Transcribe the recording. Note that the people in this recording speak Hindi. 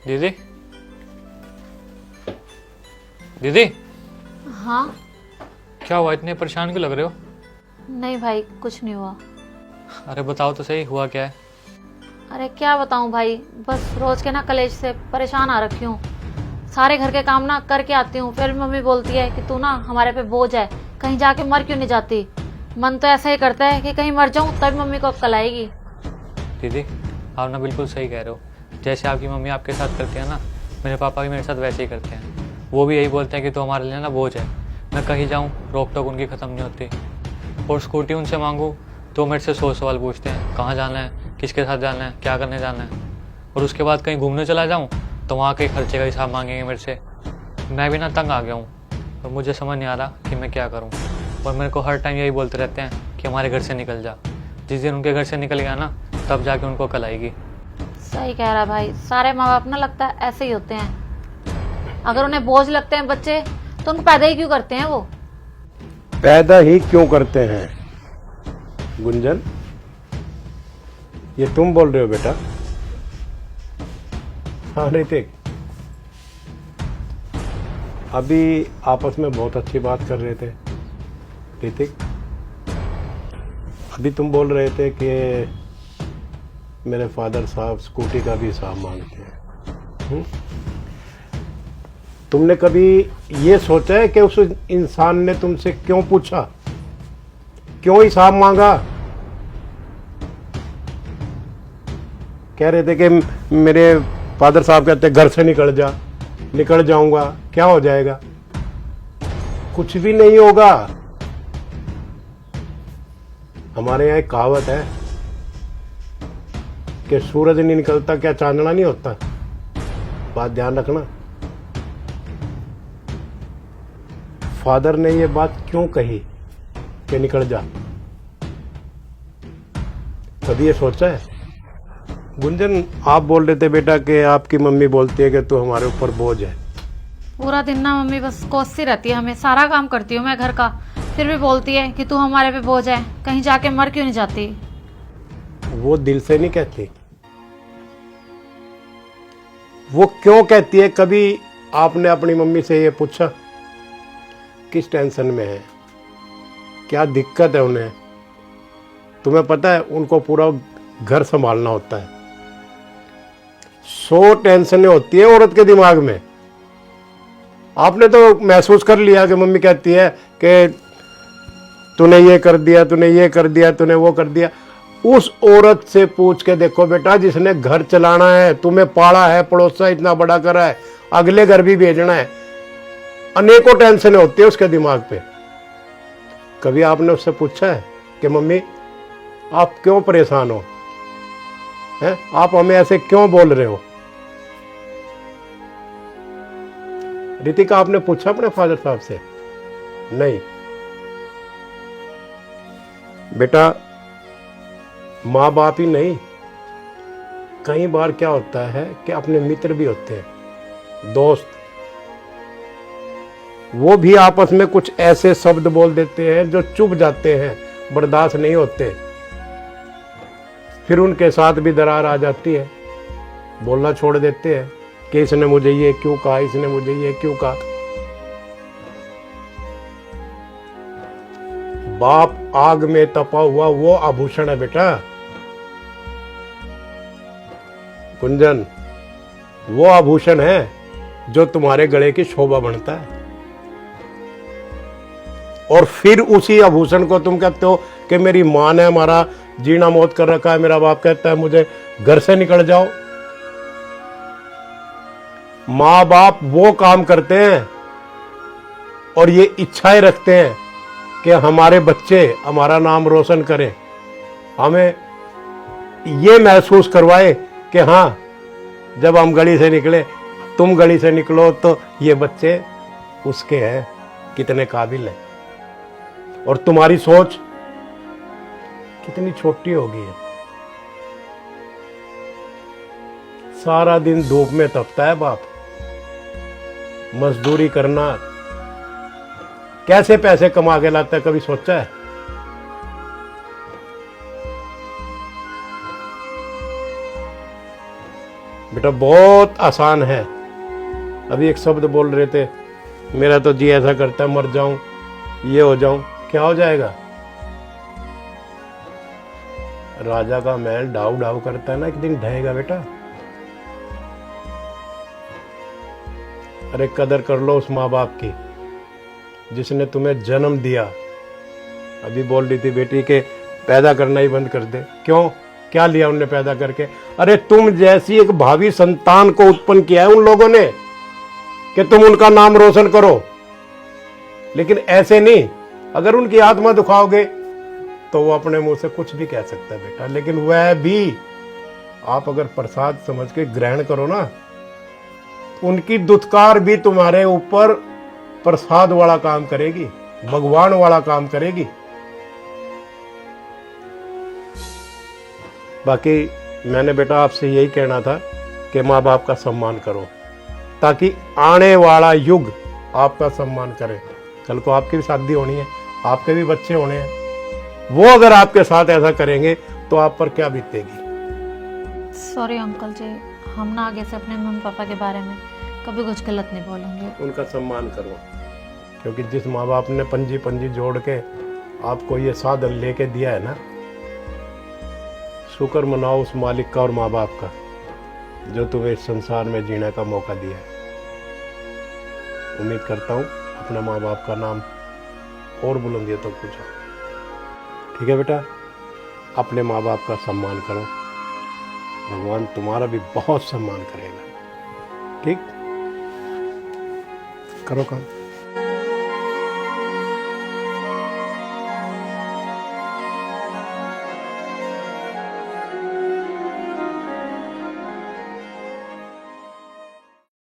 दीदी दीदी, हाँ। क्या हुआ? इतने परेशान क्यों लग रहे हो? नहीं भाई, कुछ नहीं हुआ। अरे बताओ तो सही, हुआ क्या है? अरे क्या बताऊं भाई, बस रोज के ना कलेश से परेशान आ रखी हूँ। सारे घर के काम ना करके आती हूँ, फिर मम्मी बोलती है कि तू ना हमारे पे बोझ है, कहीं जाके मर क्यों नहीं जाती। मन तो ऐसा ही करता है कि कहीं मर जाऊं तब मम्मी को अक्ल आएगी। दीदी, आप ना बिल्कुल सही कह रहे हो। जैसे आपकी मम्मी आपके साथ करते हैं ना, मेरे पापा भी मेरे साथ वैसे ही करते हैं। वो भी यही बोलते हैं कि तो हमारे लिए ना बोझ है। मैं कहीं जाऊँ, रोक टोक उनकी ख़त्म नहीं होती। और स्कूटी उनसे मांगूँ तो मेरे से 100 सवाल पूछते हैं, कहाँ जाना है, किसके साथ जाना है, क्या करने जाना है। और उसके बाद कहीं घूमने चला जाऊँ तो वहाँ के खर्चे का हिसाब मांगेंगे मेरे से। मैं भी ना तंग आ गया हूँ और मुझे समझ नहीं आ रहा कि मैं क्या करूँ। और मेरे को हर टाइम यही बोलते रहते हैं कि हमारे घर से निकल जा। जिस दिन उनके घर से निकल गया ना, तब जाके उनको अकल आएगी। सही कह रहा भाई, सारे माँ बाप ना लगता है ऐसे ही होते हैं। अगर उन्हें बोझ लगते हैं बच्चे तो उनको पैदा ही क्यों करते हैं वो। पैदा ही क्यों करते हैं? गुंजन, ये तुम बोल रहे हो बेटा? हाँ ऋतिक, अभी आपस में बहुत अच्छी बात कर रहे थे। ऋतिक, अभी तुम बोल रहे थे कि मेरे फादर साहब स्कूटी का भी हिसाब मांगते हैं। तुमने कभी ये सोचा है कि उस इंसान ने तुमसे क्यों पूछा, क्यों हिसाब मांगा? कह रहे थे कि मेरे फादर साहब कहते घर से निकल जा। निकल जाऊंगा, क्या हो जाएगा? कुछ भी नहीं होगा। हमारे यहाँ एक कहावत है कि सूरज नहीं निकलता क्या चांदना नहीं होता। बात ध्यान रखना। फादर ने ये बात क्यों कही कि निकल जा? कभी ये सोचा है? गुंजन, आप बोल रहे थे बेटा कि आपकी मम्मी बोलती है कि तू हमारे ऊपर बोझ है। पूरा दिन ना मम्मी बस कोसती रहती है हमें, सारा काम करती हूँ मैं घर का, फिर भी बोलती है कि तू हमारे पे बोझ है, कहीं जाके मर क्यों नहीं जाती। वो दिल से नहीं कहती। वो क्यों कहती है? कभी आपने अपनी मम्मी से ये पूछा किस टेंशन में है, क्या दिक्कत है उन्हें? तुम्हें पता है उनको पूरा घर संभालना होता है। 100 टेंशनें होती है औरत के दिमाग में। आपने तो महसूस कर लिया कि मम्मी कहती है कि तूने ये कर दिया, तूने ये कर दिया, तूने वो कर दिया। उस औरत से पूछ के देखो बेटा, जिसने घर चलाना है, तुम्हें पाला है, पड़ोसा इतना बड़ा करा है, अगले घर भी भेजना है, अनेकों टेंशनें होती है उसके दिमाग पे। कभी आपने उससे पूछा है कि मम्मी आप क्यों परेशान हो, हैं? आप हमें ऐसे क्यों बोल रहे हो? रितिका, आपने पूछा अपने फादर साहब से? नहीं बेटा, माँ बाप ही नहीं, कई बार क्या होता है कि अपने मित्र भी होते हैं, दोस्त। वो भी आपस में कुछ ऐसे शब्द बोल देते हैं जो चुभ जाते हैं, बर्दाश्त नहीं होते। फिर उनके साथ भी दरार आ जाती है, बोलना छोड़ देते हैं कि इसने मुझे ये क्यों कहा, इसने मुझे ये क्यों कहा। बाप आग में तपा हुआ वो आभूषण है बेटा। कुंजन, वो आभूषण है जो तुम्हारे गले की शोभा बढ़ता है। और फिर उसी आभूषण को तुम कहते हो कि मेरी मां ने हमारा जीना मौत कर रखा है, मेरा बाप कहता है मुझे घर से निकल जाओ। मां बाप वो काम करते हैं और ये इच्छाएं रखते हैं कि हमारे बच्चे हमारा नाम रोशन करें, हमें ये महसूस करवाए कि हाँ, जब हम गली से निकले, तुम गली से निकलो तो ये बच्चे उसके हैं, कितने काबिल हैं। और तुम्हारी सोच कितनी छोटी हो गई है। सारा दिन धूप में तपता है बाप, मजदूरी करना, कैसे पैसे कमा के लाता है, कभी सोचा है? बेटा बहुत आसान है। अभी एक शब्द बोल रहे थे, मेरा तो जी ऐसा करता है मर जाऊं, ये हो जाऊं। क्या हो जाएगा? राजा का महल डाउ डाउ करता है ना, एक दिन ढहेगा बेटा। अरे कदर कर लो उस माँ बाप की जिसने तुम्हें जन्म दिया। अभी बोल रही थी बेटी के पैदा करना ही बंद कर दे। क्यों? क्या लिया उनने पैदा करके? अरे तुम जैसी एक भावी संतान को उत्पन्न किया है उन लोगों ने कि तुम उनका नाम रोशन करो, लेकिन ऐसे नहीं। अगर उनकी आत्मा दुखाओगे तो वो अपने मुंह से कुछ भी कह सकता है बेटा, लेकिन वह भी आप अगर प्रसाद समझ के ग्रहण करो ना, उनकी दुत्कार भी तुम्हारे ऊपर प्रसाद वाला काम करेगी, भगवान वाला काम करेगी। बाकी मैंने बेटा आपसे यही कहना था कि माँ बाप का सम्मान करो, ताकि आने वाला युग आपका सम्मान करे। कल को आपकी भी शादी होनी है, आपके भी बच्चे होने हैं, वो अगर आपके साथ ऐसा करेंगे तो आप पर क्या बीतेगी। सॉरी अंकल जी, हम ना आगे से अपने मम्मी पापा के बारे में कभी कुछ गलत नहीं बोलेंगे। उनका सम्मान करो, क्योंकि जिस माँ बाप ने पंजी पंजी जोड़ के आपको ये साधन लेके दिया है ना, शुक्र मनाओ उस मालिक का और माँ बाप का जो तुम्हें इस संसार में जीने का मौका दिया है। उम्मीद करता हूँ अपने माँ बाप का नाम और बुलंदियों तक पहुँचाओ। ठीक है बेटा, अपने माँ बाप का सम्मान करो, भगवान तुम्हारा भी बहुत सम्मान करेगा। ठीक, करो काम।